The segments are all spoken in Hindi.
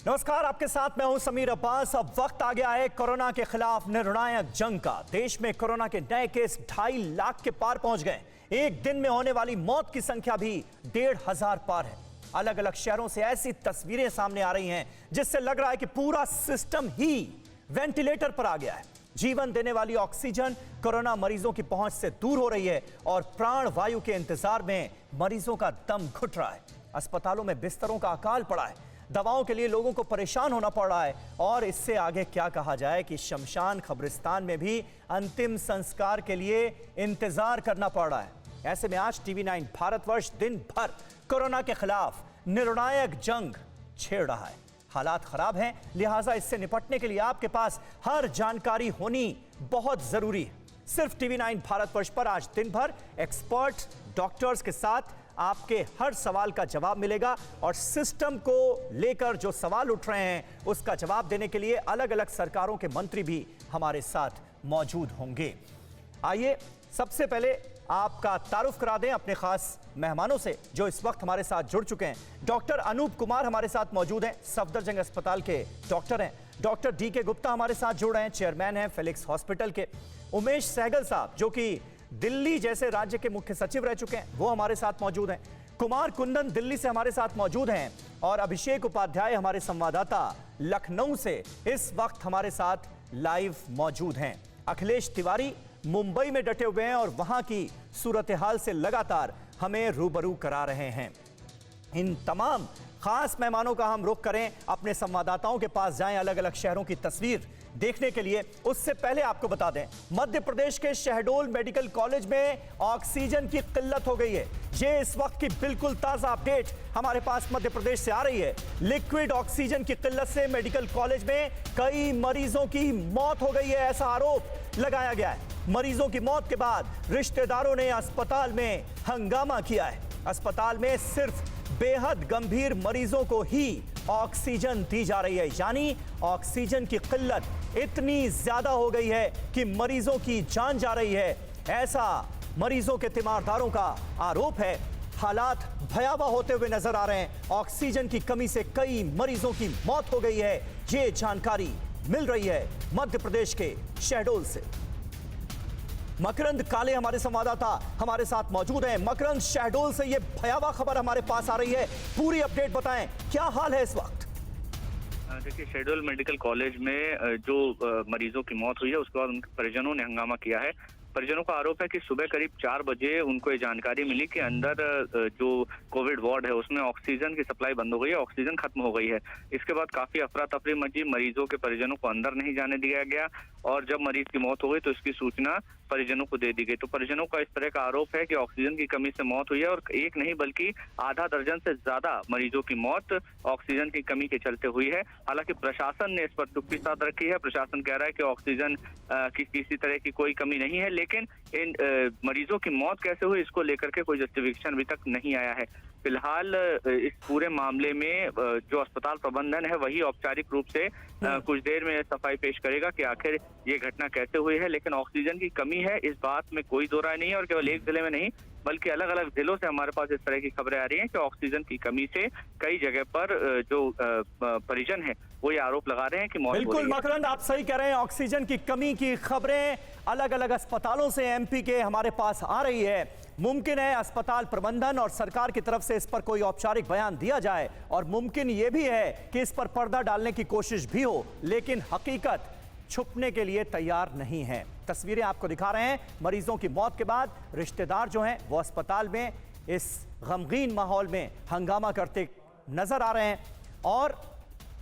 नमस्कार, आपके साथ मैं हूं समीर अब्बास। अब वक्त आ गया है कोरोना के खिलाफ निर्णायक जंग का। देश में कोरोना के नए केस 2.5 लाख के पार पहुंच गए। एक दिन में होने वाली मौत की संख्या भी 1,500 पार है। अलग अलग शहरों से ऐसी तस्वीरें सामने आ रही हैं जिससे लग रहा है कि पूरा सिस्टम ही वेंटिलेटर पर आ गया है। जीवन देने वाली ऑक्सीजन कोरोना मरीजों की पहुंच से दूर हो रही है और प्राण वायु के इंतजार में मरीजों का दम घुट रहा है। अस्पतालों में बिस्तरों का अकाल पड़ा है। दवाओं के लिए लोगों को परेशान होना पड़ रहा है और इससे आगे क्या कहा जाए कि शमशान कब्रिस्तान में भी अंतिम संस्कार के लिए इंतजार करना पड़ रहा है। ऐसे में आज TV9 भारतवर्ष दिन भर कोरोना के खिलाफ निर्णायक जंग छेड़ रहा है। हालात खराब हैं, लिहाजा इससे निपटने के लिए आपके पास हर जानकारी होनी बहुत जरूरी है। सिर्फ TV9 भारतवर्ष पर आज दिन भर एक्सपर्ट डॉक्टर्स के साथ आपके हर सवाल का जवाब मिलेगा और सिस्टम को लेकर जो सवाल उठ रहे हैं उसका जवाब देने के लिए अलग अलग सरकारों के मंत्री भी हमारे साथ मौजूद होंगे। आइए सबसे पहले आपका तारुफ करा दें अपने खास मेहमानों से जो इस वक्त हमारे साथ जुड़ चुके हैं। डॉक्टर अनूप कुमार हमारे साथ मौजूद हैं, सफदरजंग अस्पताल के डॉक्टर हैं। डॉक्टर DK गुप्ता हमारे साथ जुड़ रहे हैं, चेयरमैन हैं फेलिक्स हॉस्पिटल के। उमेश सहगल साहब जो कि दिल्ली जैसे राज्य के मुख्य सचिव रह चुके हैं, वो हमारे साथ मौजूद हैं। कुमार कुंदन दिल्ली से हमारे साथ मौजूद हैं और अभिषेक उपाध्याय हमारे संवाददाता लखनऊ से इस वक्त हमारे साथ लाइव मौजूद हैं। अखिलेश तिवारी मुंबई में डटे हुए हैं और वहां की सूरत हाल से लगातार हमें रूबरू करा रहे हैं। इन तमाम खास मेहमानों का हम रुख करें, अपने संवाददाताओं के पास जाएं, अलग अलग शहरों की तस्वीर देखने के लिए। उससे पहले आपको बता दें, मध्य प्रदेश के शहडोल मेडिकल कॉलेज में ऑक्सीजन की किल्लत हो गई है। ये इस वक्त की बिल्कुल ताजा अपडेट हमारे पास मध्य प्रदेश से आ रही है। लिक्विड ऑक्सीजन की किल्लत से मेडिकल कॉलेज में कई मरीजों की मौत हो गई है, ऐसा आरोप लगाया गया है। मरीजों की मौत के बाद रिश्तेदारों ने अस्पताल में हंगामा किया है। अस्पताल में सिर्फ बेहद गंभीर मरीजों को ही ऑक्सीजन दी जा रही है, यानी ऑक्सीजन की किल्लत इतनी ज्यादा हो गई है कि मरीजों की जान जा रही है, ऐसा मरीजों के तीमारदारों का आरोप है। हालात भयावह होते हुए नजर आ रहे हैं। ऑक्सीजन की कमी से कई मरीजों की मौत हो गई है, ये जानकारी मिल रही है मध्य प्रदेश के शहडोल से। मकरंद काले हमारे संवाददाता हमारे साथ मौजूद हैं। मकरंद, शहडोल से ये भयावह खबर हमारे पास आ रही है, पूरी अपडेट बताएं, क्या हाल है इस वक्त? देखिए, शहडोल मेडिकल कॉलेज में जो मरीजों की मौत हुई है उसके बाद उनके परिजनों ने हंगामा किया है। परिजनों का आरोप है कि सुबह करीब 4 बजे उनको ये जानकारी मिली कि अंदर जो कोविड वार्ड है उसमें ऑक्सीजन की सप्लाई बंद हो गई है, ऑक्सीजन खत्म हो गई है। इसके बाद काफी अफरा तफरी मची, मरीजों के परिजनों को अंदर नहीं जाने दिया गया और जब मरीज की मौत हो गई तो इसकी सूचना परिजनों को दे दी गई। तो परिजनों का इस तरह का आरोप है कि ऑक्सीजन की कमी से मौत हुई है और एक नहीं बल्कि आधा दर्जन से ज्यादा मरीजों की मौत ऑक्सीजन की कमी के चलते हुई है। हालांकि प्रशासन ने इस पर चुप्पी साध रखी है। प्रशासन कह रहा है कि ऑक्सीजन की किसी तरह की कोई कमी नहीं है, लेकिन इन मरीजों की मौत कैसे हुई इसको लेकर के कोई जस्टिफिकेशन अभी तक नहीं आया है। फिलहाल इस पूरे मामले में जो अस्पताल प्रबंधन है वही औपचारिक रूप से कुछ देर में सफाई पेश करेगा कि आखिर ये घटना कैसे हुई है। लेकिन ऑक्सीजन की कमी है, इस बात में कोई दो राय नहीं है और केवल एक जिले में नहीं बल्कि अलग अलग जिलों से हमारे पास इस तरह की खबरें आ रही हैं कि ऑक्सीजन की कमी से कई जगह पर जो परिजन है वो ये आरोप लगा रहे हैं कि मौत। बिल्कुल मकरंद, आप सही कह रहे हैं। ऑक्सीजन की कमी की खबरें अलग अलग अस्पतालों से MP के हमारे पास आ रही है। मुमकिन है अस्पताल प्रबंधन और सरकार की तरफ से इस पर कोई औपचारिक बयान दिया जाए और मुमकिन ये भी है कि इस पर पर्दा डालने की कोशिश भी हो, लेकिन हकीकत छुपने के लिए तैयार नहीं है। तस्वीरें आपको दिखा रहे हैं। मरीजों की मौत के बाद रिश्तेदार जो हैं वो अस्पताल में इस गमगीन माहौल में हंगामा करते नजर आ रहे हैं और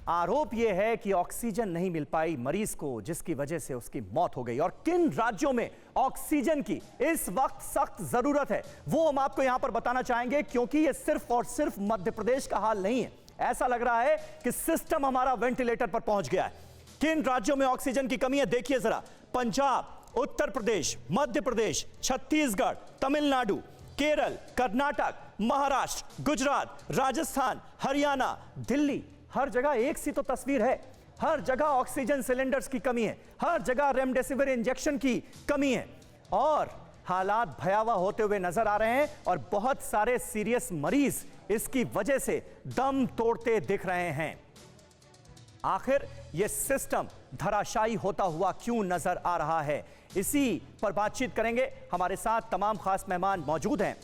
आरोप यह है कि ऑक्सीजन नहीं मिल पाई मरीज को, जिसकी वजह से उसकी मौत हो गई। और किन राज्यों में ऑक्सीजन की इस वक्त सख्त जरूरत है वो हम आपको यहां पर बताना चाहेंगे, क्योंकि यह सिर्फ और सिर्फ मध्य प्रदेश का हाल नहीं है। ऐसा लग रहा है कि सिस्टम हमारा वेंटिलेटर पर पहुंच गया है। किन राज्यों में ऑक्सीजन की कमी है देखिए जरा। पंजाब, उत्तर प्रदेश, मध्य प्रदेश, छत्तीसगढ़, तमिलनाडु, केरल, कर्नाटक, महाराष्ट्र, गुजरात, राजस्थान, हरियाणा, दिल्ली, हर जगह एक सी तो तस्वीर है। हर जगह ऑक्सीजन सिलेंडर्स की कमी है, हर जगह रेमडेसिविर इंजेक्शन की कमी है और हालात भयावह होते हुए नजर आ रहे हैं और बहुत सारे सीरियस मरीज इसकी वजह से दम तोड़ते दिख रहे हैं। आखिर यह सिस्टम धराशायी होता हुआ क्यों नजर आ रहा है, इसी पर बातचीत करेंगे। हमारे साथ तमाम खास मेहमान मौजूद हैं।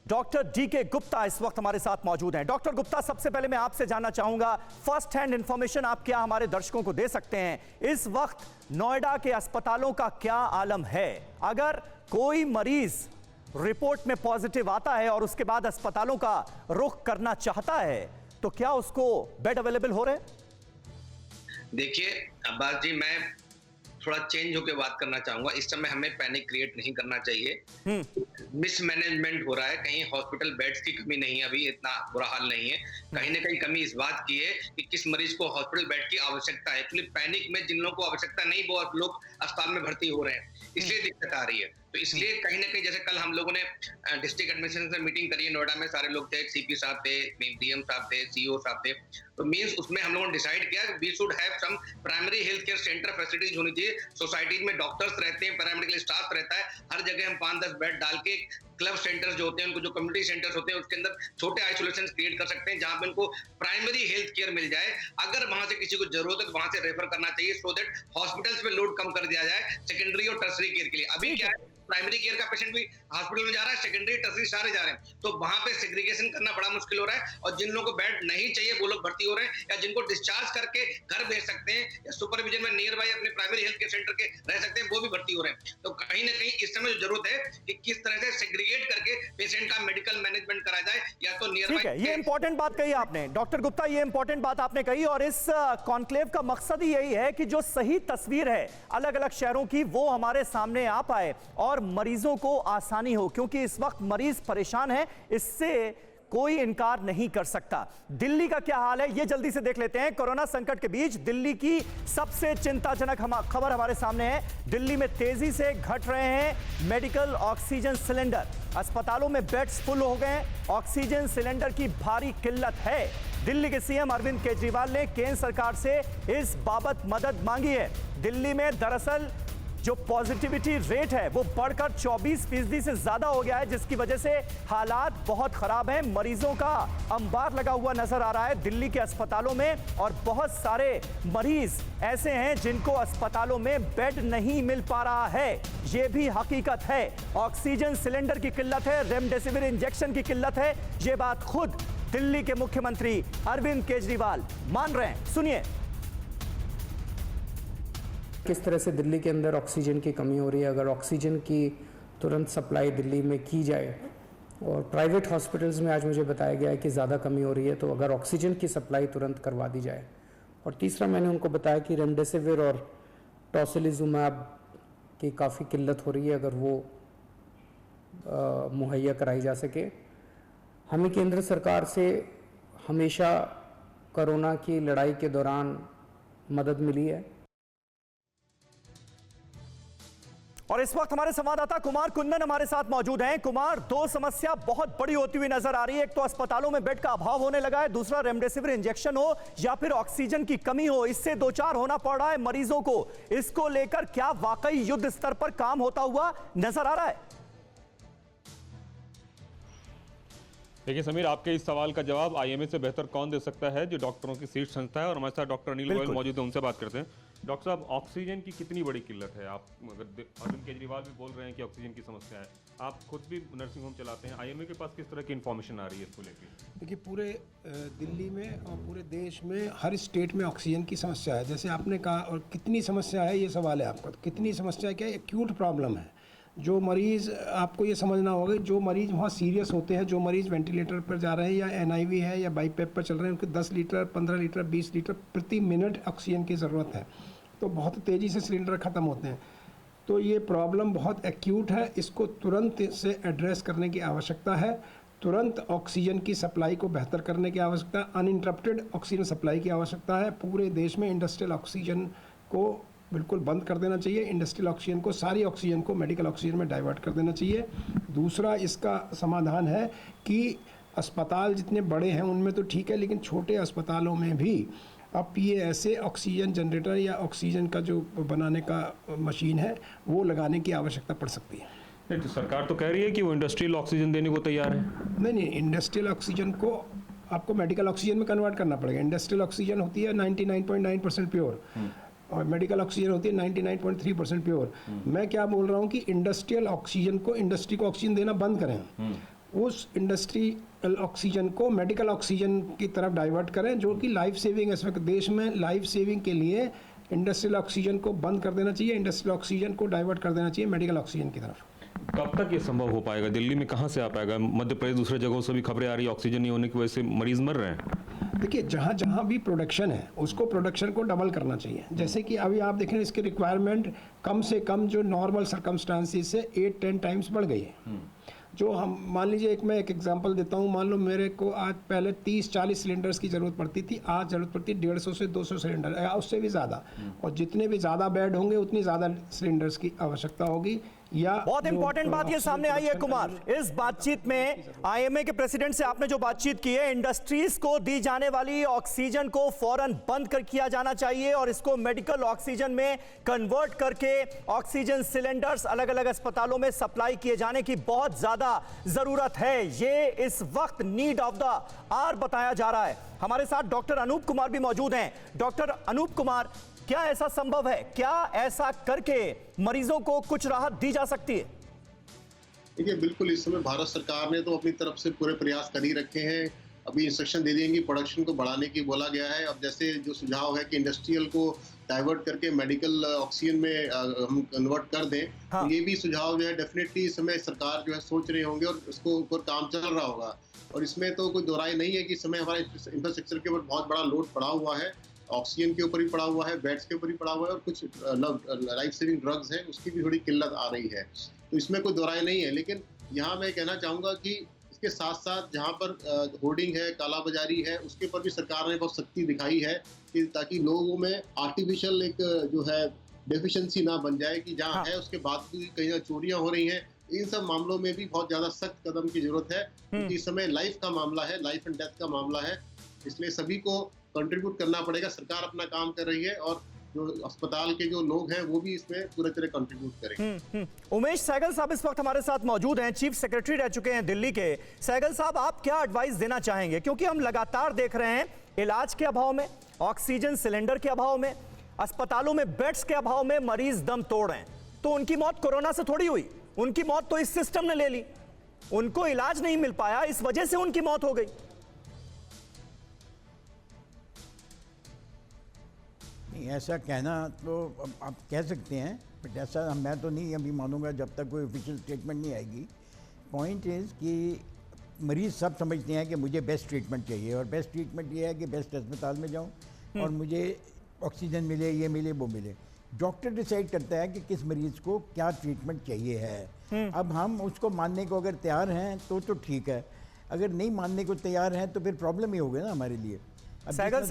डॉक्टर डीके गुप्ता इस वक्त हमारे साथ मौजूद हैं। डॉक्टर गुप्ता, सबसे पहले मैं आपसे जानना चाहूंगा, फर्स्ट हैंड इंफॉर्मेशन आप क्या हमारे दर्शकों को दे सकते हैं, इस वक्त नोएडा के अस्पतालों का क्या आलम है? अगर कोई मरीज रिपोर्ट में पॉजिटिव आता है और उसके बाद अस्पतालों का रुख करना चाहता है, तो क्या उसको बेड अवेलेबल हो रहे हैं? देखिए अब्बास जी, मैं थोड़ा चेंज होकर बात करना चाहूंगा। इस समय हमें पैनिक क्रिएट नहीं करना चाहिए। मिसमैनेजमेंट हो रहा है, कहीं हॉस्पिटल बेड्स की कमी नहीं है, अभी इतना बुरा हाल नहीं है। कहीं ना कहीं कमी इस बात की है कि किस मरीज को हॉस्पिटल बेड की आवश्यकता है। एक्चुअली पैनिक में जिन लोगों को आवश्यकता नहीं, वो लोग अस्पताल में भर्ती हो रहे हैं, इसलिए दिक्कत आ रही है। तो इसलिए कहीं ना कहीं, जैसे कल हम लोगों ने डिस्ट्रिक्ट एडमिनिस्ट्रेशन से मीटिंग करी है, नोएडा में सारे लोग थे, सीपी साहब थे, डीएम साहब थे, सीईओ साहब थे। तो मींस उसमें हम लोगों ने डिसाइड किया we should have some primary health care centre facilities होनी चाहिए। सोसाइटीज में डॉक्टर्स रहते हैं, पैरामेडिकल स्टाफ रहता है, हर जगह हम 5-10 बेड डाल के क्लब सेंटर्स जो होते हैं, उनको जो कम्युनिटी सेंटर्स होते हैं, उसके अंदर छोटे आइसोलेशन क्रिएट कर सकते हैं, जहां पे उनको प्राइमरी हेल्थ केयर मिल जाए। अगर वहां से किसी को जरूरत है तो वहां से रेफर करना चाहिए, सो दैट हॉस्पिटल्स पे लोड कम कर दिया जाए सेकेंडरी और टर्सरी केयर के लिए। अभी क्या है, प्राइमरी केयर का पेशेंट भी हॉस्पिटल में जा रहा है, सेकेंडरी टर्सरी सारे जा रहे हैं, तो वहां पे सेग्रीगेशन करना बड़ा मुश्किल हो रहा है। और जिन लोगों को बेड नहीं चाहिए वो लोग भर्ती हो रहे हैं, या जिनको डिस्चार्ज करके घर भेज सकते हैं या सुपरविजन में नियर बाई अपने प्राइमरी हेल्थ केयर सेंटर के रह सकते हैं, वो भी भर्ती हो रहे हैं। तो कहीं ना कहीं इस समय जो जरूरत है कि किस तरह से सेग्रीगेट करके पेशेंट का मेडिकल मैनेजमेंट करा जाए, या तो नियर बाई। ये इंपॉर्टेंट बात कही आपने डॉक्टर गुप्ता, ये इंपॉर्टेंट बात आपने कही, और इस कॉन्क्लेव का मकसद ही यही है कि जो सही तस्वीर है अलग अलग शहरों की, वो हमारे सामने आ पाए और मरीजों को आसानी हो, क्योंकि इस वक्त मरीज परेशान है, इससे कोई इनकार नहीं कर सकता। दिल्ली का क्या हाल है ये जल्दी से देख लेते हैं। कोरोना संकट के बीच दिल्ली की सबसे चिंताजनक खबर हमारे सामने है। दिल्ली में तेजी से घट रहे हैं मेडिकल ऑक्सीजन सिलेंडर। अस्पतालों में बेड्स फुल हो गए, ऑक्सीजन सिलेंडर की भारी किल्लत है। दिल्ली के सीएम अरविंद केजरीवाल ने केंद्र सरकार से इस बाबत मदद मांगी है। दिल्ली में दरअसल जो पॉजिटिविटी रेट है वो बढ़कर 24% से ज्यादा हो गया है, जिसकी वजह से हालात बहुत खराब हैं। मरीजों का अंबार लगा हुआ नजर आ रहा है दिल्ली के अस्पतालों में, और बहुत सारे मरीज ऐसे हैं जिनको अस्पतालों में बेड नहीं मिल पा रहा है। ये भी हकीकत है। ऑक्सीजन सिलेंडर की किल्लत है, रेमडेसिविर इंजेक्शन की किल्लत है। ये बात खुद दिल्ली के मुख्यमंत्री अरविंद केजरीवाल मान रहे हैं। सुनिए किस तरह से दिल्ली के अंदर ऑक्सीजन की कमी हो रही है। अगर ऑक्सीजन की तुरंत सप्लाई दिल्ली में की जाए, और प्राइवेट हॉस्पिटल्स में आज मुझे बताया गया है कि ज़्यादा कमी हो रही है, तो अगर ऑक्सीजन की सप्लाई तुरंत करवा दी जाए। और तीसरा, मैंने उनको बताया कि रेमडेसिविर और टोसिलिजुमैब की काफ़ी किल्लत हो रही है, अगर वो मुहैया कराई जा सके। हमें केंद्र सरकार से हमेशा कोरोना की लड़ाई के दौरान मदद मिली है। और इस वक्त हमारे संवाददाता कुमार कुंदन हमारे साथ मौजूद हैं। कुमार, दो समस्या बहुत बड़ी होती हुई नजर आ रही है। एक तो अस्पतालों में बेड का अभाव होने लगा है, दूसरा रेमडेसिविर इंजेक्शन हो या फिर ऑक्सीजन की कमी हो, इससे दो चार होना पड़ रहा है मरीजों को। इसको लेकर क्या वाकई युद्ध स्तर पर काम होता हुआ नजर आ रहा है? देखिए समीर, आपके इस सवाल का जवाब आईएमए से बेहतर कौन दे सकता है, जो डॉक्टरों की शीर्ष संस्था है। और हमारे साथ डॉक्टर अनिल गोयल मौजूद है, उनसे बात करते हैं। डॉक्टर साहब, ऑक्सीजन की कितनी बड़ी किल्लत है? आप अगर अरविंद केजरीवाल भी बोल रहे हैं कि ऑक्सीजन की समस्या है, आप खुद भी नर्सिंग होम चलाते हैं, आईएमए के पास किस तरह की इन्फॉर्मेशन आ रही है इसको लेकर? देखिए, पूरे दिल्ली में और पूरे देश में हर स्टेट में ऑक्सीजन की समस्या है। जैसे आपने कहा, और कितनी समस्या है ये सवाल है आपका, तो कितनी समस्या क्या है? एक्यूट प्रॉब्लम है। जो मरीज़, आपको ये समझना होगा, जो मरीज़ वहाँ सीरियस होते हैं, जो मरीज़ वेंटिलेटर पर जा रहे हैं या एनआईवी है या बाईपेप पर चल रहे हैं, उनको 10 लीटर 15 लीटर 20 लीटर प्रति मिनट ऑक्सीजन की ज़रूरत है। तो बहुत तेज़ी से सिलेंडर ख़त्म होते हैं। तो ये प्रॉब्लम बहुत एक्यूट है, इसको तुरंत से एड्रेस करने की आवश्यकता है। तुरंत ऑक्सीजन की सप्लाई को बेहतर करने की आवश्यकता है। अनइंटरप्टेड ऑक्सीजन सप्लाई की आवश्यकता है। पूरे देश में इंडस्ट्रियल ऑक्सीजन को बिल्कुल बंद कर देना चाहिए। इंडस्ट्रियल ऑक्सीजन को, सारी ऑक्सीजन को मेडिकल ऑक्सीजन में डाइवर्ट कर देना चाहिए। दूसरा इसका समाधान है कि अस्पताल जितने बड़े हैं उनमें तो ठीक है, लेकिन छोटे अस्पतालों में भी अब ये ऐसे ऑक्सीजन जनरेटर या ऑक्सीजन का जो बनाने का मशीन है वो लगाने की आवश्यकता पड़ सकती है। नहीं, तो सरकार तो कह रही है कि वो इंडस्ट्रियल ऑक्सीजन देने को तैयार है। नहीं, इंडस्ट्रियल ऑक्सीजन को आपको मेडिकल ऑक्सीजन में कन्वर्ट करना पड़ेगा। इंडस्ट्रियल ऑक्सीजन होती है 99.9% प्योर और मेडिकल ऑक्सीजन होती है 99.3% प्योर। मैं क्या बोल रहा हूँ कि इंडस्ट्रियल ऑक्सीजन को, इंडस्ट्री को ऑक्सीजन देना बंद करें, उस इंडस्ट्रियल ऑक्सीजन को मेडिकल ऑक्सीजन की तरफ डाइवर्ट करें, जो कि लाइफ सेविंग, इस वक्त देश में लाइफ सेविंग के लिए इंडस्ट्रियल ऑक्सीजन को बंद कर देना चाहिए, इंडस्ट्रियल ऑक्सीजन को डाइवर्ट कर देना चाहिए मेडिकल ऑक्सीजन की तरफ। कब तक ये संभव हो पाएगा? दिल्ली में कहाँ से आ पाएगा? मध्य प्रदेश, दूसरे जगहों से भी खबरें आ रही है ऑक्सीजन नहीं होने की वजह से मरीज मर रहे हैं। देखिए, जहाँ जहाँ भी प्रोडक्शन है उसको प्रोडक्शन को डबल करना चाहिए। जैसे कि अभी आप देखें, इसकी रिक्वायरमेंट कम से कम जो नॉर्मल सर्कमस्टांसिस से 8-10 टाइम्स बढ़ गई है। जो हम मान लीजिए, मैं एक एग्जांपल देता हूँ, मान लो मेरे को आज पहले 30-40 सिलेंडर्स की ज़रूरत पड़ती थी, आज ज़रूरत पड़ती है 150 से 200 सिलेंडर या उससे भी ज़्यादा। और जितने भी ज़्यादा बेड होंगे उतनी ज़्यादा सिलेंडर्स की आवश्यकता होगी। या बहुत इंपॉर्टेंट बात ये सामने आई है कुमार, इस बातचीत में आईएमए के प्रेसिडेंट से आपने जो बातचीत की है, इंडस्ट्रीज को दी जाने वाली ऑक्सीजन को फौरन बंद कर किया जाना चाहिए और इसको मेडिकल ऑक्सीजन में कन्वर्ट करके ऑक्सीजन सिलेंडर्स अलग अलग अस्पतालों में सप्लाई किए जाने की बहुत ज्यादा जरूरत है। ये इस वक्त नीड ऑफ द आवर बताया जा रहा है। हमारे साथ डॉक्टर अनूप कुमार भी मौजूद हैं। डॉक्टर अनूप कुमार, क्या ऐसा संभव है? क्या ऐसा करके मरीजों को कुछ राहत दी जा सकती है? देखिए, बिल्कुल इस समय भारत सरकार ने तो अपनी तरफ से पूरे प्रयास कर ही रखे हैं। अभी इंस्ट्रक्शन दे दिए कि प्रोडक्शन को बढ़ाने की बोला गया है। अब जैसे जो सुझाव है कि इंडस्ट्रियल को डाइवर्ट करके मेडिकल ऑक्सीजन में हम कन्वर्ट कर दें, हाँ। तो ये भी सुझाव जो है डेफिनेटली इस समय सरकार जो है सोच रहे होंगे और उसको ऊपर काम चल रहा होगा। और इसमें तो कोई दोहराई नहीं है कि इस समय हमारे इंफ्रास्ट्रक्चर के ऊपर बहुत बड़ा लोड पड़ा हुआ है। ऑक्सीजन के ऊपर भी पड़ा हुआ है, बेड्स के ऊपर भी पड़ा हुआ है और कुछ लाइफ सेविंग ड्रग्स हैं, उसकी भी थोड़ी किल्लत आ रही है। तो इसमें कोई दोहराई नहीं है। लेकिन यहाँ मैं कहना चाहूँगा कि इसके साथ साथ जहाँ पर होर्डिंग है, कालाबाजारी है, उसके ऊपर भी सरकार ने बहुत सख्ती दिखाई है कि ताकि लोगों में आर्टिफिशियल एक जो है डेफिशिएंसी ना बन जाए कि जहाँ है उसके बाद भी कहीं ना चोरियाँ हो रही हैं। इन सब मामलों में भी बहुत ज़्यादा सख्त कदम की जरूरत है, क्योंकि इस समय लाइफ का मामला है, लाइफ एंड डेथ का मामला है। इसलिए सभी को कंट्रीब्यूट करना पड़ेगा। सरकार अपना काम कर रही है और जो अस्पताल के जो लोग हैं वो भी इसमें पूरे तरह कंट्रीब्यूट करेंगे। उमेश सहगल साहब इस वक्त हमारे साथ मौजूद हैं, चीफ सेक्रेटरी रह चुके हैं दिल्ली के। सहगल साहब, आप क्या एडवाइस देना चाहेंगे? क्योंकि हम लगातार देख रहे हैं इलाज के अभाव में, ऑक्सीजन सिलेंडर के अभाव में, अस्पतालों में बेड्स के अभाव में मरीज दम तोड़ रहे हैं। तो उनकी मौत कोरोना से थोड़ी हुई, उनकी मौत तो इस सिस्टम ने ले ली। उनको इलाज नहीं मिल पाया, इस वजह से उनकी मौत हो गई। ऐसा कहना तो आप कह सकते हैं, बट ऐसा मैं तो नहीं अभी मानूंगा जब तक कोई ऑफिशियल स्टेटमेंट नहीं आएगी। पॉइंट इज़ कि मरीज़ सब समझते हैं कि मुझे बेस्ट ट्रीटमेंट चाहिए और बेस्ट ट्रीटमेंट ये है कि बेस्ट अस्पताल में जाऊं और मुझे ऑक्सीजन मिले, ये मिले, वो मिले। डॉक्टर डिसाइड करता है कि किस मरीज़ को क्या ट्रीटमेंट चाहिए है। अब हम उसको मानने को अगर तैयार हैं तो ठीक है, अगर नहीं मानने को तैयार हैं तो फिर प्रॉब्लम ही होगी ना हमारे लिए। सहगल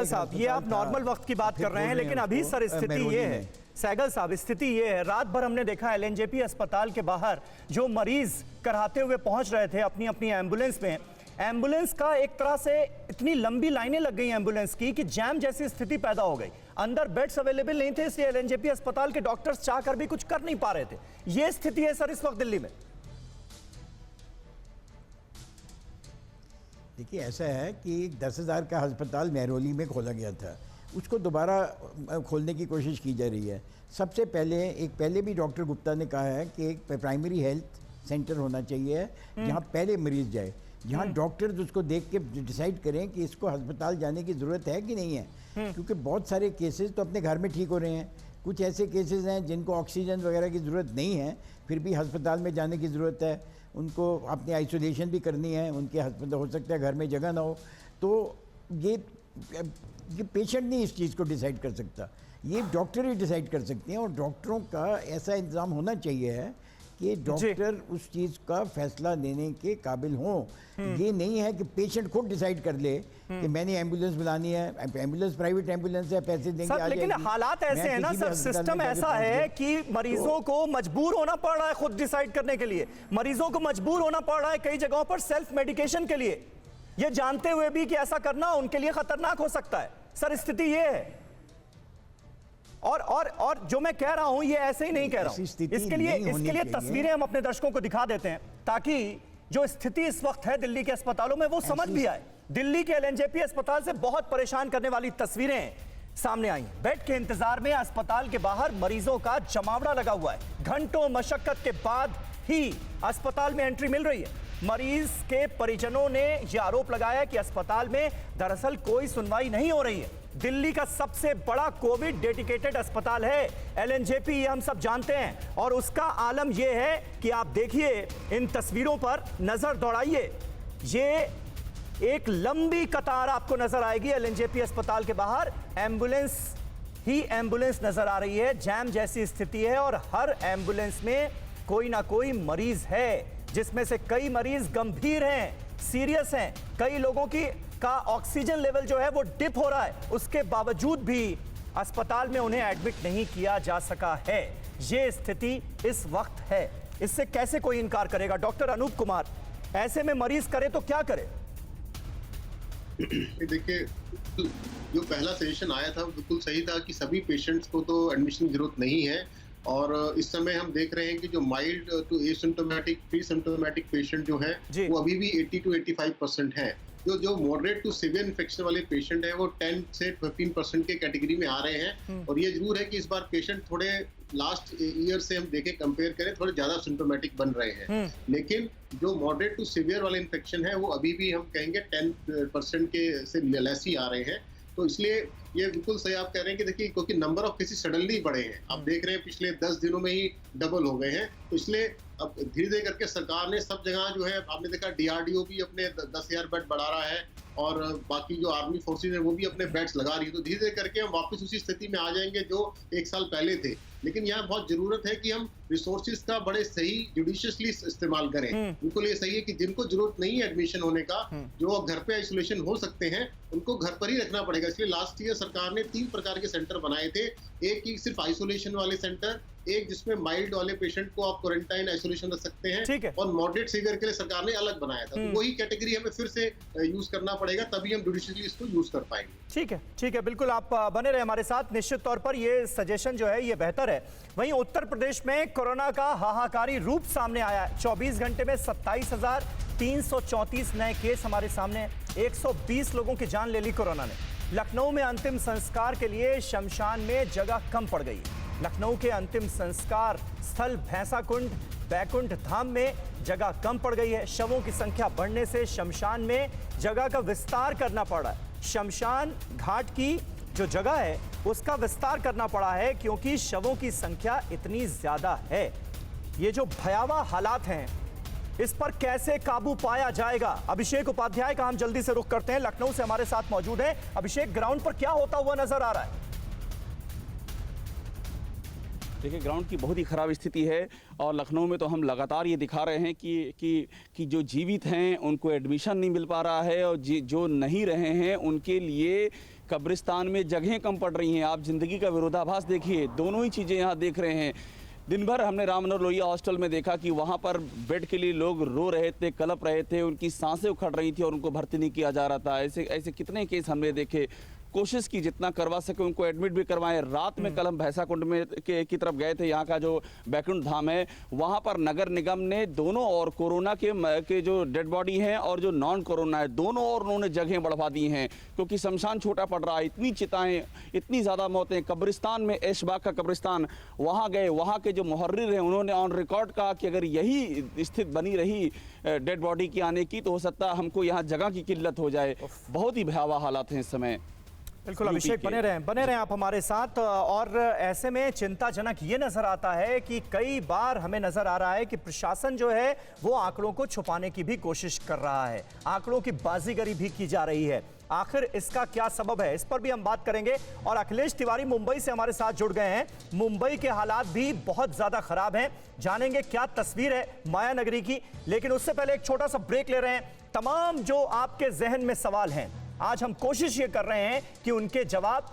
साहब, ये आप नॉर्मल वक्त की बात कर रहे हैं, लेकिन अभी सर स्थिति ये है, सहगल साहब स्थिति ये है, रात भर हमने देखा एलएनजेपी अस्पताल के बाहर जो मरीज कराते हुए पहुंच रहे थे अपनी अपनी एम्बुलेंस में, एम्बुलेंस का एक तरह से इतनी लंबी लाइनें लग गई एम्बुलेंस की कि जैम जैसी स्थिति पैदा हो गई। अंदर बेड्स अवेलेबल नहीं थे, इसलिए एलएनजेपी अस्पताल के डॉक्टर्स चाहकर भी कुछ कर नहीं पा रहे थे। ये स्थिति है सर इस वक्त दिल्ली में। देखिए, ऐसा है कि 10,000 का अस्पताल महरौली में खोला गया था, उसको दोबारा खोलने की कोशिश की जा रही है। सबसे पहले भी डॉक्टर गुप्ता ने कहा है कि एक प्राइमरी हेल्थ सेंटर होना चाहिए जहाँ पहले मरीज जाए, जहाँ डॉक्टर्स उसको देख के डिसाइड करें कि इसको अस्पताल जाने की ज़रूरत है कि नहीं है। क्योंकि बहुत सारे केसेस तो अपने घर में ठीक हो रहे हैं, कुछ ऐसे केसेस हैं जिनको ऑक्सीजन वगैरह की ज़रूरत नहीं है, फिर भी अस्पताल में जाने की ज़रूरत है, उनको अपनी आइसोलेशन भी करनी है, उनके अस्पताल हो सकता है घर में जगह ना हो। तो ये पेशेंट नहीं इस चीज़ को डिसाइड कर सकता, ये डॉक्टर ही डिसाइड कर सकते हैं। और डॉक्टरों का ऐसा इंतज़ाम होना चाहिए है कि डॉक्टर उस चीज़ का फैसला लेने के काबिल हों। ये नहीं है कि पेशेंट खुद डिसाइड कर ले कि मैंने एम्बुलेंस बुलानी है, एम्बुलेंस प्राइवेट एम्बुलेंस है, पैसे देंगे सर, लेकिन हालात ऐसे हैं ना सर, सिस्टम ऐसा है कि मरीजों को मजबूर होना पड़ रहा है खुद डिसाइड करने के लिए, मरीजों को मजबूर होना पड़ रहा है कई जगहों पर सेल्फ मेडिकेशन के लिए, ये जानते हुए भी कि ऐसा करना उनके लिए खतरनाक हो सकता है। सर स्थिति ये है। और जो मैं कह रहा हूं ये ऐसे ही नहीं कह रहा हूं, इसके लिए तस्वीरें हम अपने दर्शकों को दिखा देते हैं ताकि जो स्थिति इस वक्त है दिल्ली के अस्पतालों में वो समझ भी आए। दिल्ली के एलएनजेपी अस्पताल से बहुत परेशान करने वाली तस्वीरें सामने आई। बेड के इंतजार में अस्पताल के बाहर मरीजों का जमावड़ा लगा हुआ है। घंटों मशक्कत के बाद ही अस्पताल में एंट्री मिल रही है। मरीज के परिजनों ने यह आरोप लगाया कि अस्पताल में दरअसल कोई सुनवाई नहीं हो रही है। दिल्ली का सबसे बड़ा कोविड डेडिकेटेड अस्पताल है एलएनजेपी, ये हम सब जानते हैं। और उसका आलम यह है कि आप देखिए इन तस्वीरों पर नजर दौड़ाइए, ये एक लंबी कतार आपको नजर आएगी एलएनजेपी अस्पताल के बाहर। एम्बुलेंस ही एम्बुलेंस नजर आ रही है, जैम जैसी स्थिति है और हर एम्बुलेंस में कोई ना कोई मरीज है, जिसमें से कई मरीज गंभीर हैं, सीरियस हैं। कई लोगों का ऑक्सीजन लेवल जो है वो डिप हो रहा है, उसके बावजूद भी अस्पताल में उन्हें एडमिट नहीं किया जा सका है। ये स्थिति इस वक्त है, इससे कैसे कोई इनकार करेगा? डॉक्टर अनूप कुमार, ऐसे में मरीज करे तो क्या करे? देखिए, जो पहला सजेशन आया था बिल्कुल सही था कि सभी पेशेंट्स को तो एडमिशन की जरूरत नहीं है। और इस समय हम देख रहे हैं कि जो mild to asymptomatic pre symptomatic patient जो है वो अभी भी 80 to 85% है। जो मॉडरेट टू सीवियर इन्फेक्शन वाले पेशेंट हैं वो 10 से 15% के कैटेगरी में आ रहे हैं। और ये जरूर है कि इस बार पेशेंट थोड़े लास्ट ईयर से हम देखें कंपेयर करें थोड़े ज्यादा सिम्प्टोमेटिक बन रहे हैं। लेकिन जो मॉडरेट टू सीवियर वाले इन्फेक्शन है वो अभी भी हम कहेंगे 10% के से लेस ही आ रहे हैं। तो इसलिए ये बिल्कुल सही आप कह रहे हैं कि देखिए, क्योंकि नंबर ऑफ केसेस सडनली बढ़े हैं, आप देख रहे हैं पिछले 10 दिनों में ही डबल हो गए हैं। तो इसलिए अब धीरे धीरे करके सरकार ने सब जगह जो है, आपने देखा DRDO भी अपने 10,000 बेड बढ़ा रहा है और बाकी जो आर्मी फोर्सेज है वो भी अपने बेड्स लगा रही है। तो धीरे धीरे करके हम वापस उसी स्थिति में आ जाएंगे जो 1 साल पहले थे। लेकिन यहाँ बहुत जरूरत है कि हम रिसोर्सेज का बड़े सही जुडिशियसली इस्तेमाल करें। बिल्कुल ये सही है कि जिनको जरूरत नहीं है एडमिशन होने का, जो घर पे आइसोलेशन हो सकते हैं, उनको घर पर ही रखना पड़ेगा। इसलिए लास्ट ईयर सरकार ने 3 प्रकार के सेंटर बनाए थे। एक की सिर्फ आइसोलेशन वाले सेंटर, एक जिसमें माइल्ड वाले पेशेंट को आप क्वारंटाइन आइसोलेशन रख सकते हैं, और मॉडरेट सीवियर के लिए सरकार ने अलग बनाया था। तो वही कैटेगरी हमें फिर से यूज करना पड़ेगा, तभी हम जुडिशियसली इसको यूज कर पाएंगे। ठीक है, बिल्कुल आप बने रहे हमारे साथ। निश्चित तौर पर ये सजेशन जो है ये बेहतर है। वहीं उत्तर प्रदेश में कोरोना का हाहाकारी रूप सामने आया है। 24 घंटे में 27,334 नए केस हमारे सामने, 120 लोगों की जान ले ली कोरोना ने। लखनऊ में अंतिम संस्कार के लिए शमशान में जगह कम पड़ गई। लखनऊ के अंतिम संस्कार स्थल भैंसाकुंड बैकुंठ धाम में जगह कम पड़ गई है। शवों की संख्या बढ़ने से शमशान में जगह का विस्तार करना पड़ रहा है। शमशान घाट की जो जगह है उसका विस्तार करना पड़ा है क्योंकि शवों की संख्या इतनी ज्यादा है। ये जो भयावह हालात हैं, इस पर कैसे काबू पाया जाएगा? अभिषेक उपाध्याय का हम जल्दी से रुख करते हैं, लखनऊ से हमारे साथ मौजूद है। अभिषेक, ग्राउंड पर क्या होता हुआ नजर आ रहा है? देखिए, ग्राउंड की बहुत ही ख़राब स्थिति है और लखनऊ में तो हम लगातार ये दिखा रहे हैं कि जो जीवित हैं उनको एडमिशन नहीं मिल पा रहा है और जो नहीं रहे हैं उनके लिए कब्रिस्तान में जगहें कम पड़ रही हैं। आप ज़िंदगी का विरोधाभास देखिए, दोनों ही चीज़ें यहाँ देख रहे हैं। दिन भर हमने रामनगर लोहिया हॉस्टल में देखा कि वहाँ पर बेड के लिए लोग रो रहे थे, कलप रहे थे, उनकी सांसें उखड़ रही थी और उनको भर्ती नहीं किया जा रहा था। ऐसे कितने केस हमने देखे। कोशिश की जितना करवा सके उनको एडमिट भी करवाएं। रात में कल हम भैंसाकुंड में की तरफ गए थे, यहाँ का जो बैकुंठ धाम है वहाँ पर नगर निगम ने दोनों और कोरोना के जो डेड बॉडी हैं और जो नॉन कोरोना है दोनों और उन्होंने जगहें बढ़वा दी हैं क्योंकि शमशान छोटा पड़ रहा है। इतनी चिताएं, इतनी ज़्यादा मौतें। कब्रिस्तान में ऐशबाग का कब्रिस्तान, वहाँ गए, वहाँ के जो मुहर्रिर हैं उन्होंने ऑन रिकॉर्ड कहा कि अगर यही स्थिति बनी रही डेड बॉडी की आने की तो हो सकता है हमको यहाँ जगह की किल्लत हो जाए। बहुत ही भयावह हालात हैं इस समय। बिल्कुल अभिषेक, बने रहें आप हमारे साथ। और ऐसे में चिंताजनक ये नजर आता है कि कई बार हमें नजर आ रहा है कि प्रशासन जो है वो आंकड़ों को छुपाने की भी कोशिश कर रहा है, आंकड़ों की बाजीगरी भी की जा रही है। आखिर इसका क्या सबब है, इस पर भी हम बात करेंगे। और अखिलेश तिवारी मुंबई से हमारे साथ जुड़ गए हैं। मुंबई के हालात भी बहुत ज्यादा खराब हैं, जानेंगे क्या तस्वीर है माया नगरी की। लेकिन उससे पहले एक छोटा सा ब्रेक ले रहे हैं। तमाम जो आपके जहन में सवाल हैं, आज हम कोशिश ये कर रहे हैं कि उनके जवाब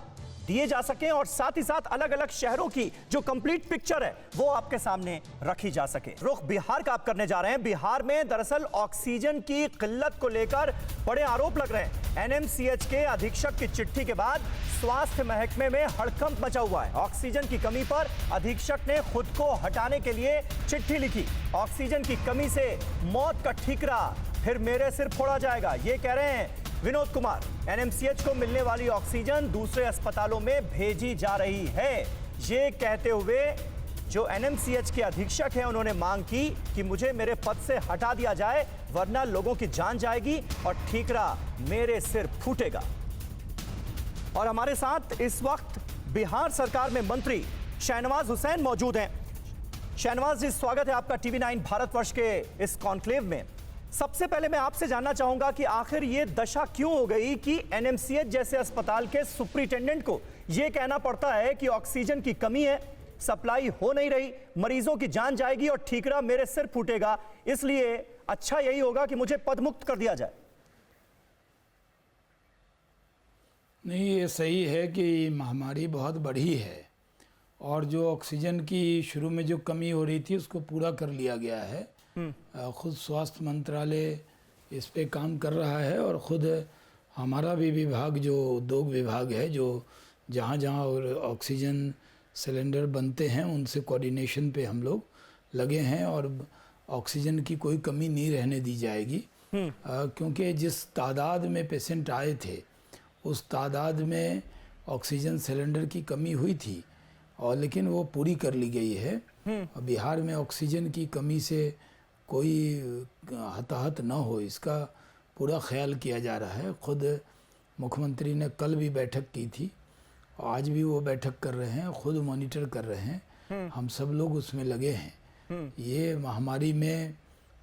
दिए जा सके और साथ ही साथ अलग अलग शहरों की जो कंप्लीट पिक्चर है वो आपके सामने रखी जा सके। रुख बिहार का आप करने जा रहे हैं। बिहार में दरअसल ऑक्सीजन की किल्लत को लेकर बड़े आरोप लग रहे हैं। एनएमसीएच के अधीक्षक की चिट्ठी के बाद स्वास्थ्य महकमे में हड़कंप मचा हुआ है। ऑक्सीजन की कमी पर अधीक्षक ने खुद को हटाने के लिए चिट्ठी लिखी। ऑक्सीजन की कमी से मौत का ठीकरा फिर मेरे सिर फोड़ा जाएगा, ये कह रहे हैं विनोद कुमार। एनएमसीएच को मिलने वाली ऑक्सीजन दूसरे अस्पतालों में भेजी जा रही है, ये कहते हुए जो एनएमसीएच के अधीक्षक हैं उन्होंने मांग की कि मुझे मेरे पद से हटा दिया जाए वरना लोगों की जान जाएगी और ठीकरा मेरे सिर फूटेगा। और हमारे साथ इस वक्त बिहार सरकार में मंत्री शहनवाज हुसैन मौजूद हैं। शहनवाज जी, स्वागत है आपका टीवी 9 भारतवर्ष के इस कॉन्क्लेव में। सबसे पहले मैं आपसे जानना चाहूंगा कि आखिर ये दशा क्यों हो गई कि एनएमसीएच जैसे अस्पताल के सुपरिटेंडेंट को यह कहना पड़ता है कि ऑक्सीजन की कमी है, सप्लाई हो नहीं रही, मरीजों की जान जाएगी और ठीकरा मेरे सिर फूटेगा, इसलिए अच्छा यही होगा कि मुझे पदमुक्त कर दिया जाए। नहीं, ये सही है कि महामारी बहुत बढ़ी है और जो ऑक्सीजन की शुरू में जो कमी हो रही थी उसको पूरा कर लिया गया है। खुद स्वास्थ्य मंत्रालय इस पे काम कर रहा है और खुद हमारा भी विभाग जो उद्योग विभाग है, जो जहाँ जहाँ ऑक्सीजन सिलेंडर बनते हैं उनसे कोऑर्डिनेशन पे हम लोग लगे हैं और ऑक्सीजन की कोई कमी नहीं रहने दी जाएगी। क्योंकि जिस तादाद में पेशेंट आए थे उस तादाद में ऑक्सीजन सिलेंडर की कमी हुई थी और लेकिन वो पूरी कर ली गई है। बिहार में ऑक्सीजन की कमी से कोई हताहत न हो इसका पूरा ख्याल किया जा रहा है। खुद मुख्यमंत्री ने कल भी बैठक की थी, आज भी वो बैठक कर रहे हैं, खुद मॉनिटर कर रहे हैं, हम सब लोग उसमें लगे हैं। ये महामारी में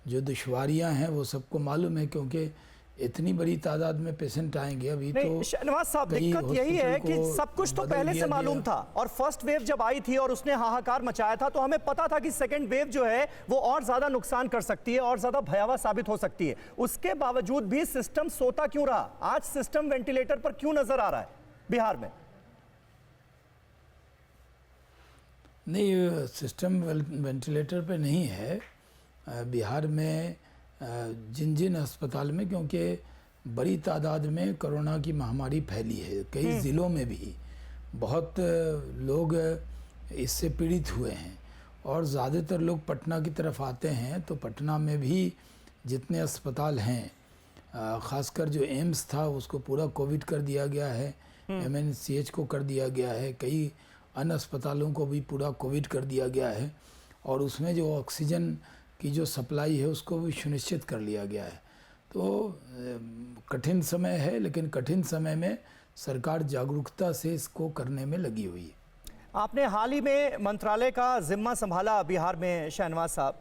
जो दुश्वारियां हैं वो सबको मालूम है क्योंकि इतनी बड़ी तादाद में पेशेंट आएंगे। अभी तो शहनवाज साहब, दिक्कत यही है कि सब कुछ तो पहले से मालूम था और फर्स्ट वेव जब आई थी और उसने हाहाकार मचाया था तो हमें पता था कि सेकंड वेव जो है वो और ज्यादा नुकसान कर सकती है और ज्यादा भयावह साबित हो सकती है। उसके बावजूद भी सिस्टम सोता क्यों रहा? आज सिस्टम वेंटिलेटर पर क्यों नजर आ रहा है बिहार में? नहीं, सिस्टम वेंटिलेटर पे नहीं है बिहार में। जिन जिन अस्पताल में, क्योंकि बड़ी तादाद में कोरोना की महामारी फैली है, कई ज़िलों में भी बहुत लोग इससे पीड़ित हुए हैं और ज़्यादातर लोग पटना की तरफ आते हैं। तो पटना में भी जितने अस्पताल हैं, ख़ासकर जो एम्स था उसको पूरा कोविड कर दिया गया है, एमएनसीएच को कर दिया गया है, कई अन्य अस्पतालों को भी पूरा कोविड कर दिया गया है और उसमें जो ऑक्सीजन की जो सप्लाई है उसको भी सुनिश्चित कर लिया गया है। तो कठिन समय है, लेकिन कठिन समय में सरकार जागरूकता से इसको करने में लगी हुई है। आपने हाल ही में मंत्रालय का जिम्मा संभाला बिहार में शहनवाज साहब,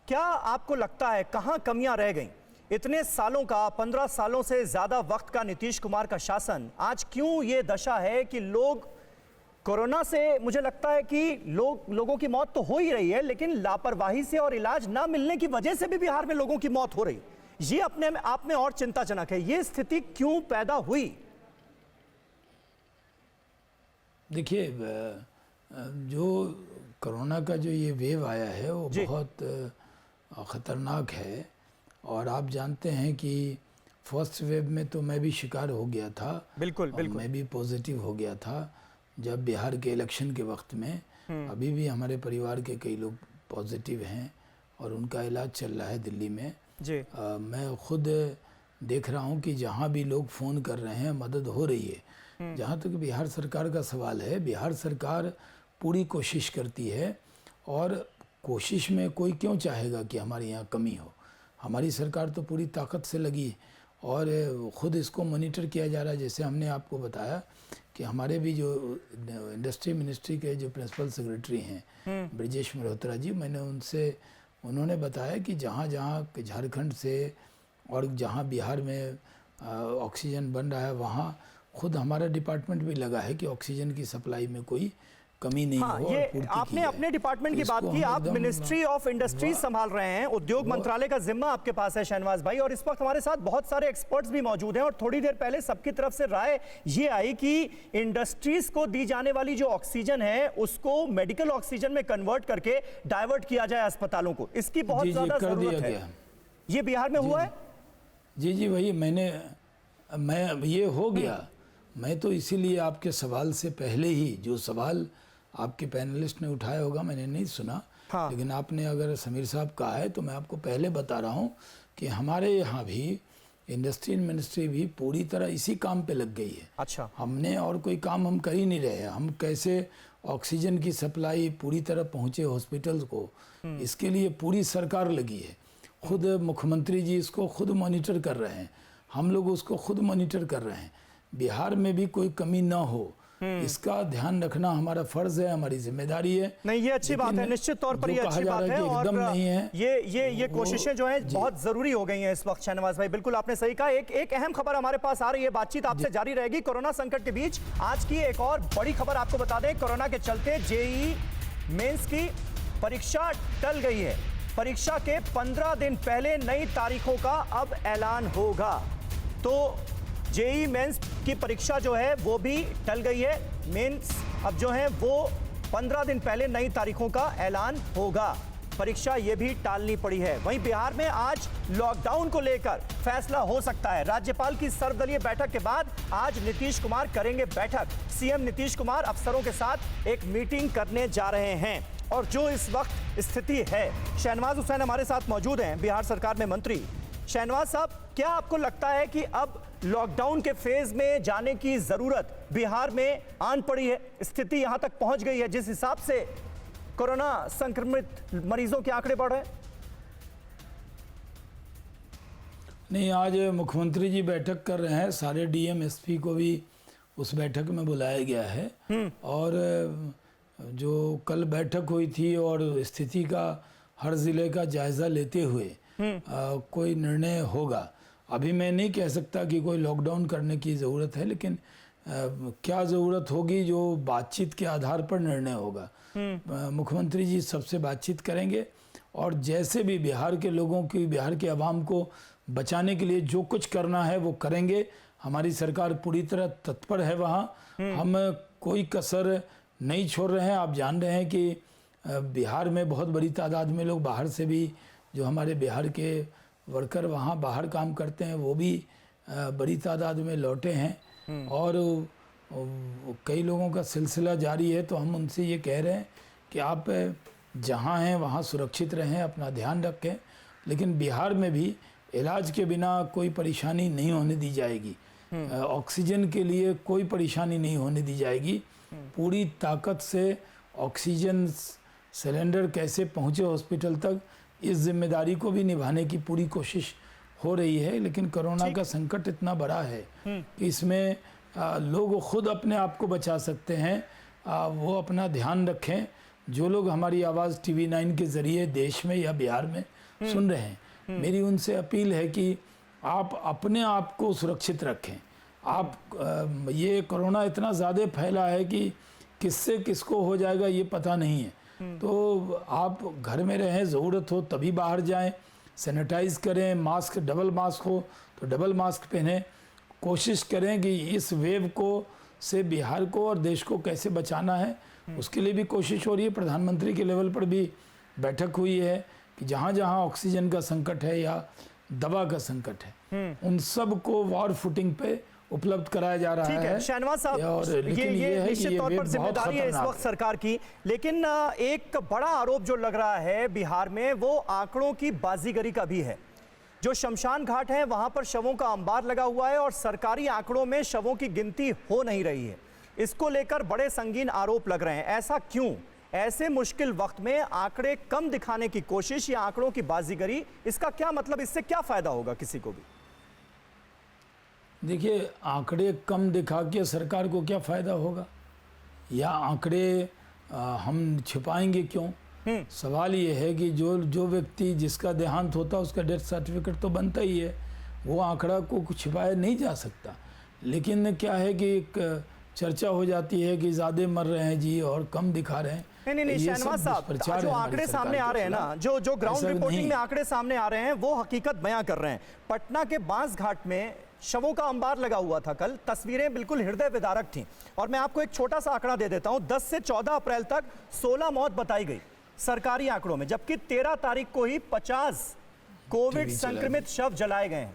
क्या आपको लगता है कहाँ कमियां रह गईं? इतने सालों का, 15 सालों से ज़्यादा वक्त का नीतीश कुमार का शासन, आज क्यों ये दशा है कि लोग कोरोना से, मुझे लगता है कि लोगों की मौत तो हो ही रही है लेकिन लापरवाही से और इलाज ना मिलने की वजह से भी बिहार में लोगों की मौत हो रही, ये अपने आप में और चिंताजनक है। ये स्थिति क्यों पैदा हुई? देखिए, जो कोरोना का जो ये वेव आया है वो बहुत ख़तरनाक है और आप जानते हैं कि फर्स्ट वेव में तो मैं भी शिकार हो गया था। बिल्कुल। मैं भी पॉजिटिव हो गया था जब बिहार के इलेक्शन के वक्त में। अभी भी हमारे परिवार के कई लोग पॉजिटिव हैं और उनका इलाज चल रहा है दिल्ली में जी। मैं खुद देख रहा हूं कि जहां भी लोग फ़ोन कर रहे हैं मदद हो रही है। जहां तक बिहार सरकार का सवाल है, बिहार सरकार पूरी कोशिश करती है और कोशिश में कोई क्यों चाहेगा कि हमारे यहाँ कमी हो। हमारी सरकार तो पूरी ताकत से लगी और ख़ुद इसको मॉनिटर किया जा रहा है। जैसे हमने आपको बताया कि हमारे भी जो इंडस्ट्री मिनिस्ट्री के जो प्रिंसिपल सेक्रेटरी हैं ब्रिजेश मल्होत्रा जी, मैंने उन्होंने बताया कि जहाँ जहाँ झारखंड से और जहाँ बिहार में ऑक्सीजन बन रहा है वहाँ खुद हमारा डिपार्टमेंट भी लगा है कि ऑक्सीजन की सप्लाई में कोई कमी नहीं हाँ, हो और ये पूर्ति आपने की अपने जाए। डिपार्टमेंट की इसको बात की, हम आप एकदम मिनिस्ट्री ऑफ इंडस्ट्रीज संभाल रहे हैं, उद्योग मंत्रालय का जिम्मा आपके पास है शहनवाज भाई, और इस वक्त हमारे साथ बहुत सारे एक्सपर्ट्स भी मौजूद हैं और थोड़ी देर पहले सबकी तरफ से राय ये आई कि इंडस्ट्रीज को दी जाने वाली जो ऑक्सीजन है उसको मेडिकल ऑक्सीजन में कन्वर्ट करके डाइवर्ट किया जाए अस्पतालों को, इसकी बहुत जी, ज्यादा कर दिया जरूरत है। गया। ये बिहार में हुआ है? जी वही मैं ये हो गया। मैं तो इसीलिए आपके सवाल से पहले ही, जो सवाल आपके पैनलिस्ट ने उठाया होगा मैंने नहीं सुना, हाँ। लेकिन आपने अगर समीर साहब कहा है तो मैं आपको पहले बता रहा हूँ कि हमारे यहाँ भी इंडस्ट्री मिनिस्ट्री भी पूरी तरह इसी काम पे लग गई है। अच्छा। हमने और कोई काम हम कर ही नहीं रहे हैं। हम कैसे ऑक्सीजन की सप्लाई पूरी तरह पहुँचे हॉस्पिटल्स को, इसके लिए पूरी सरकार लगी है। खुद मुख्यमंत्री जी इसको खुद मॉनिटर कर रहे हैं, हम लोग उसको खुद मॉनिटर कर रहे हैं। बिहार में भी कोई कमी ना हो इसका ध्यान रखना हमारा फर्ज है, हमारी जिम्मेदारी है। नहीं, ये अच्छी बात है, निश्चित तौर पर ये अच्छी बात है और एकदम नहीं है, ये कोशिशें जो हैं बहुत जरूरी हो गई हैं इस वक्त। शहनवाज भाई बिल्कुल आपने सही कहा। एक अहम खबर हमारे पास आ रही है, बातचीत आपसे जारी रहेगी। कोरोना संकट के बीच आज की एक और बड़ी खबर आपको बता दें, कोरोना के चलते जेईई मेंस की परीक्षा टल गई है। परीक्षा के 15 दिन पहले नई तारीखों का अब ऐलान होगा। तो जेईई मेंस की परीक्षा जो है वो भी टल गई है। मेंस अब जो है वो 15 दिन पहले नई तारीखों का ऐलान होगा। परीक्षा ये भी टालनी पड़ी है। वहीं बिहार में आज लॉकडाउन को लेकर फैसला हो सकता है। राज्यपाल की सर्वदलीय बैठक के बाद आज नीतीश कुमार करेंगे बैठक। सीएम नीतीश कुमार अफसरों के साथ एक मीटिंग करने जा रहे हैं। और जो इस वक्त स्थिति है, शहनवाज हुसैन हमारे साथ मौजूद हैं, बिहार सरकार में मंत्री। शहनवाज साहब, क्या आपको लगता है कि अब लॉकडाउन के फेज में जाने की जरूरत बिहार में आन पड़ी है? स्थिति यहां तक पहुंच गई है जिस हिसाब से कोरोना संक्रमित मरीजों के आंकड़े बढ़ रहे हैं? नहीं, आज मुख्यमंत्री जी बैठक कर रहे हैं, सारे डीएम एसपी को भी उस बैठक में बुलाया गया है। और जो कल बैठक हुई थी और स्थिति का हर जिले का जायजा लेते हुए कोई निर्णय होगा। अभी मैं नहीं कह सकता कि कोई लॉकडाउन करने की ज़रूरत है, लेकिन क्या ज़रूरत होगी जो बातचीत के आधार पर निर्णय होगा। मुख्यमंत्री जी सबसे बातचीत करेंगे और जैसे भी बिहार के लोगों की, बिहार के आवाम को बचाने के लिए जो कुछ करना है वो करेंगे। हमारी सरकार पूरी तरह तत्पर है वहाँ। हम कोई कसर नहीं छोड़ रहे हैं। आप जान रहे हैं कि बिहार में बहुत बड़ी तादाद में लोग बाहर से भी, जो हमारे बिहार के वर्कर वहाँ बाहर काम करते हैं, वो भी बड़ी तादाद में लौटे हैं और कई लोगों का सिलसिला जारी है। तो हम उनसे ये कह रहे हैं कि आप जहाँ हैं वहाँ सुरक्षित रहें, अपना ध्यान रखें, लेकिन बिहार में भी इलाज के बिना कोई परेशानी नहीं होने दी जाएगी। ऑक्सीजन के लिए कोई परेशानी नहीं होने दी जाएगी। पूरी ताकत से ऑक्सीजन सिलेंडर कैसे पहुँचे हॉस्पिटल तक, इस जिम्मेदारी को भी निभाने की पूरी कोशिश हो रही है। लेकिन कोरोना का संकट इतना बड़ा है कि इसमें लोग खुद अपने आप को बचा सकते हैं। वो अपना ध्यान रखें। जो लोग हमारी आवाज़ TV 9 के ज़रिए देश में या बिहार में सुन रहे हैं, मेरी उनसे अपील है कि आप अपने आप को सुरक्षित रखें। आप ये कोरोना इतना ज़्यादा फैला है कि किससे किसको हो जाएगा ये पता नहीं है। तो आप घर में रहें, ज़रूरत हो तभी बाहर जाएं, सैनिटाइज करें, मास्क, डबल मास्क हो तो डबल मास्क पहनें। कोशिश करें कि इस वेव को से बिहार को और देश को कैसे बचाना है, उसके लिए भी कोशिश हो रही है। प्रधानमंत्री के लेवल पर भी बैठक हुई है कि जहाँ जहाँ ऑक्सीजन का संकट है या दवा का संकट है, उन सब को वॉर फुटिंग पे उपलब्ध कराया जा रहा है। शहनवाज साहब, ये निश्चित तौर पर जिम्मेदारी है इस वक्त सरकार की। लेकिन एक बड़ा आरोप जो लग रहा है बिहार में, वो आंकड़ों की बाजीगरी का भी है। जो शमशान घाट है वहां पर शवों का अंबार लगा हुआ है और सरकारी आंकड़ों में शवों की गिनती हो नहीं रही है। इसको लेकर बड़े संगीन आरोप लग रहे हैं। ऐसा क्यों? ऐसे मुश्किल वक्त में आंकड़े कम दिखाने की कोशिश या आंकड़ों की बाजीगरी, इसका क्या मतलब? इससे क्या फायदा होगा किसी को भी? देखिए, आंकड़े कम दिखा के सरकार को क्या फ़ायदा होगा, या आंकड़े हम छिपाएंगे क्यों? सवाल ये है कि जो व्यक्ति जिसका देहांत होता है उसका डेथ सर्टिफिकेट तो बनता ही है, वो आंकड़ा को छिपाया नहीं जा सकता। लेकिन क्या है कि एक चर्चा हो जाती है कि ज़्यादा मर रहे हैं जी और कम दिखा रहे हैं। नहीं ये शहनवाज सब साहब, दुष्प्रचार जो है हमारी आंकड़े सरकार सामने के आ रहे हैं ना, खिलाफ। जो ग्राउंड ऐसा रिपोर्टिंग नहीं। में आंकड़े सामने आ रहे हैं वो हकीकत बयां कर रहे हैं। पटना के बांस घाट में शवों का अंबार लगा हुआ था कल, तस्वीरें बिल्कुल हृदय विदारक थीं। और मैं आपको एक छोटा सा आंकड़ा दे देता हूं, 10 से 14 अप्रैल तक 16 मौत बताई गई सरकारी आंकड़ों में, जबकि 13 तारीख को ही 50 कोविड संक्रमित शव जलाए गए हैं।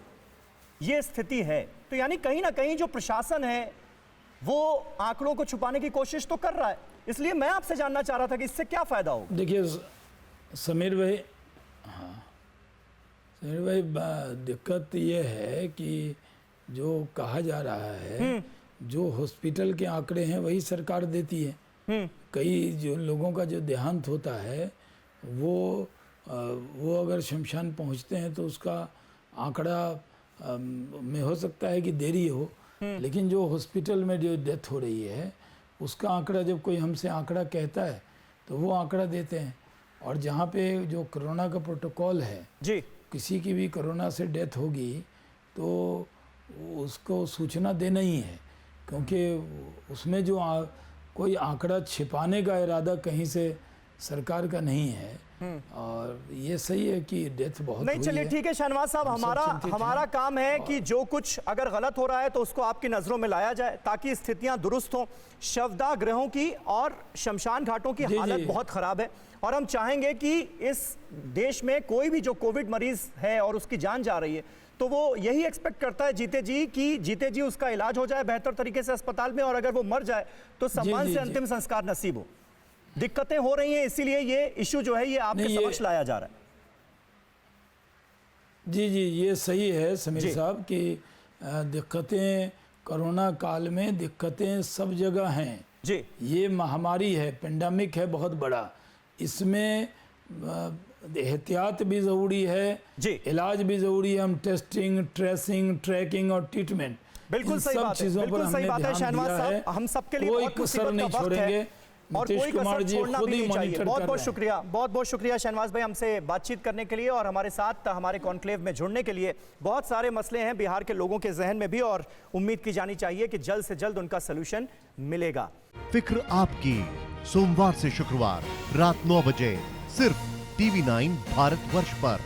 ये स्थिति है। तो यानी कहीं ना कहीं जो प्रशासन है वो आंकड़ों को छुपाने की कोशिश तो कर रहा है। इसलिए मैं आपसे जानना चाह रहा था कि इससे क्या फायदा होगा। देखिए समीर भाई, हाँ समीर भाई, दिक्कत ये है कि जो कहा जा रहा है, जो हॉस्पिटल के आंकड़े हैं वही सरकार देती है। कई जो लोगों का जो देहांत होता है वो अगर शमशान पहुंचते हैं तो उसका आंकड़ा में हो सकता है कि देरी हो, लेकिन जो हॉस्पिटल में जो डेथ हो रही है उसका आंकड़ा, जब कोई हमसे आंकड़ा कहता है तो वो आंकड़ा देते हैं। और जहाँ पे जो कोरोना का प्रोटोकॉल है जी, किसी की भी कोरोना से डेथ होगी तो उसको सूचना देना ही है, क्योंकि उसमें जो कोई आंकड़ा छिपाने का इरादा कहीं से सरकार का नहीं है। और ये सही है कि डेथ बहुत नहीं, चलिए ठीक है शहनवाज साहब, हमारा काम है कि जो कुछ अगर गलत हो रहा है तो उसको आपकी नजरों में लाया जाए ताकि स्थितियां दुरुस्त हों। शवदाह गृहों की और शमशान घाटों की हालत बहुत खराब है और हम चाहेंगे कि इस देश में कोई भी जो कोविड मरीज है और उसकी जान जा रही है तो वो यही एक्सपेक्ट करता है जीते जी उसका इलाज हो जाए बेहतर तरीके से अस्पताल में, और अगर वो मर जाए तो सम्मान से अंतिम संस्कार नसीब हो। दिक्कतें हो रही हैं, इसीलिए ये इश्यू जो है ये आपके समक्ष लाया जा रहा है। जी, ये सही है समीर साहब कि दिक्कतें कोरोना काल में दिक्कतें सब जगह हैं जी। ये महामारी है, पेंडेमिक है बहुत बड़ा, इसमें एहतियात भी ज़रूरी है जी, इलाज भी ज़रूरी है। हम टेस्टिंग, ट्रेसिंग, ट्रैकिंग और ट्रीटमेंट, बिल्कुल सही बात है, बिल्कुल सही बात है शहनवाज साहब, हम सबके लिए बहुत मुसीबत का वक्त है और कोई कसर छोड़ना भी नहीं चाहिए। बहुत बहुत शुक्रिया शहनवाज भाई हमसे बातचीत करने के लिए और हमारे साथ हमारे कॉन्क्लेव में जुड़ने के लिए। बहुत सारे मसले हैं बिहार के लोगों के जहन में भी और उम्मीद की जानी चाहिए कि जल्द से जल्द उनका सलूशन मिलेगा। फिक्र आपकी, सोमवार से शुक्रवार रात 9 बजे सिर्फ TV9 भारतवर्ष पर।